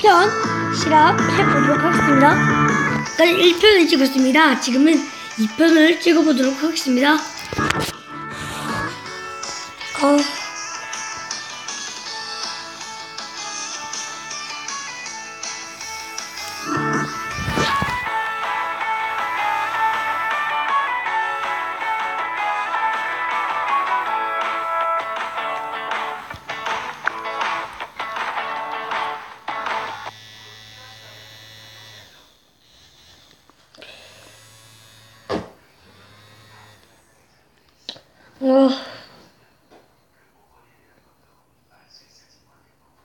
2편 실합해보도록 하겠습니다. 아까 1편을 찍었습니다. 지금은 2편을 찍어보도록 하겠습니다.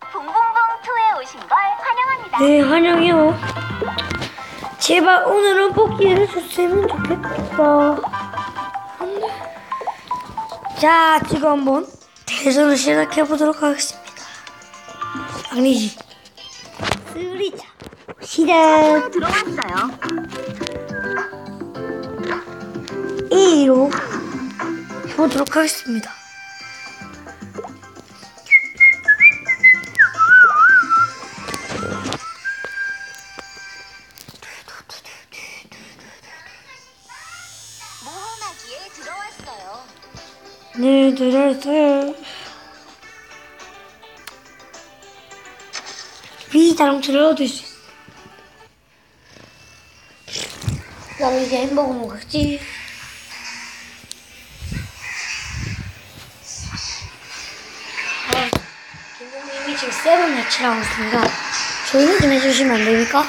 붕붕붕2에 오신 걸 환영합니다. 네, 환영해요. 제발 오늘은 뽑기를 줬으면 좋겠다. 자, 지금 한번 대전을 시작해보도록 하겠습니다. 아니지. 쓰리자. 시작. 들어왔어요. 2로 해보도록 하겠습니다. 모험하기에 들어왔어요. 네, 들었어요. 위자동차를 얻을 수 있어. 그럼 이제 햄버거 먹었지. 김동님이 지금 세븐 매치를 하고 있습니다. 조용히 좀 해주시면 안 됩니까?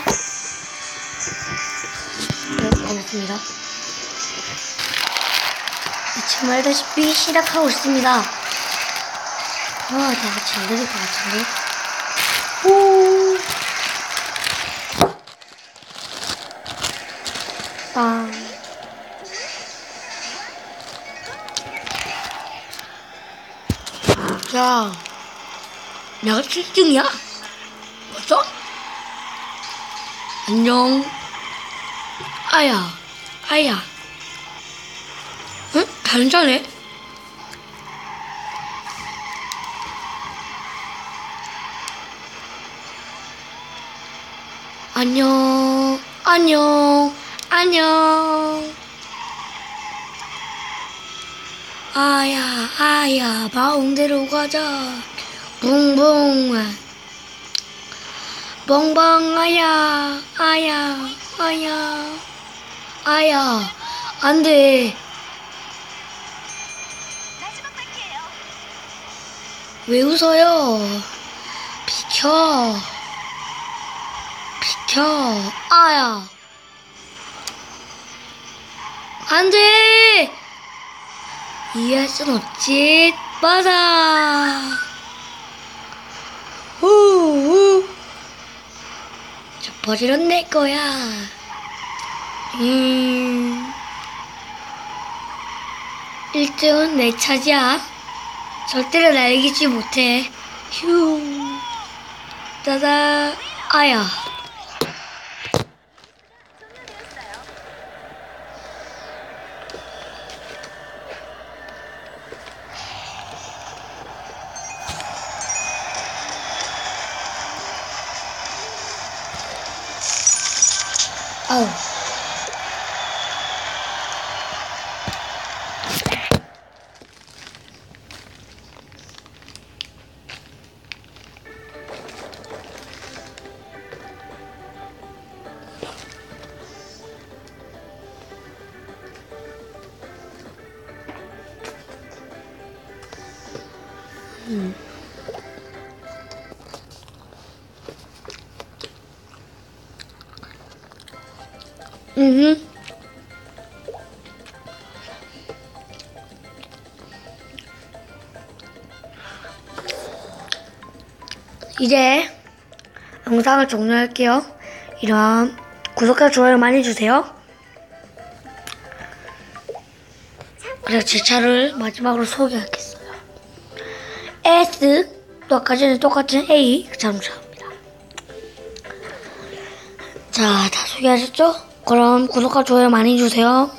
네, 고맙습니다. 지금 알다시피 시작하고 있습니다. 다 같이 안 되는 것 같은데. 오! 빵. 야, 내가 7등이야? 벌써? 안녕. 아야. 응? 괜찮네. 안녕. 아야, 마음대로 가자. 붕붕. 벙벙, 아야, 안 돼. 마지막 바퀴예요. 왜 웃어요? 비켜. 아야. 안 돼! 이해할 순 없지. 맞아. 후. 저 버지는 내 거야. 1등은 내 차지야. 절대로 날 이기지 못해. 휴. 따다. 아야. 아우. 이제 영상을 종료할게요. 이런 구독과 좋아요 많이 주세요. 그리고 제 차를 마지막으로 소개하겠어요. S, 또 아까 전에 똑같은 A 자동차입니다. 자, 다 소개하셨죠? 그럼 구독과 좋아요 많이 주세요.